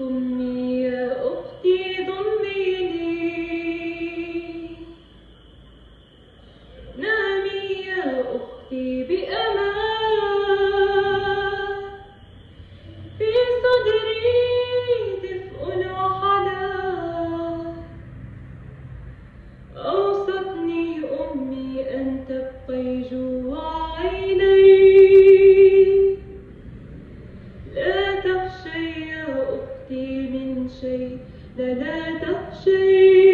ضمي يا أختي ضميني، نامي يا أختي بأمان، في صدري دفء وحنان، أوصتني أمي أن تبقي جوا عيني، لا تخشي يا أختي من شيء، لا تخشي.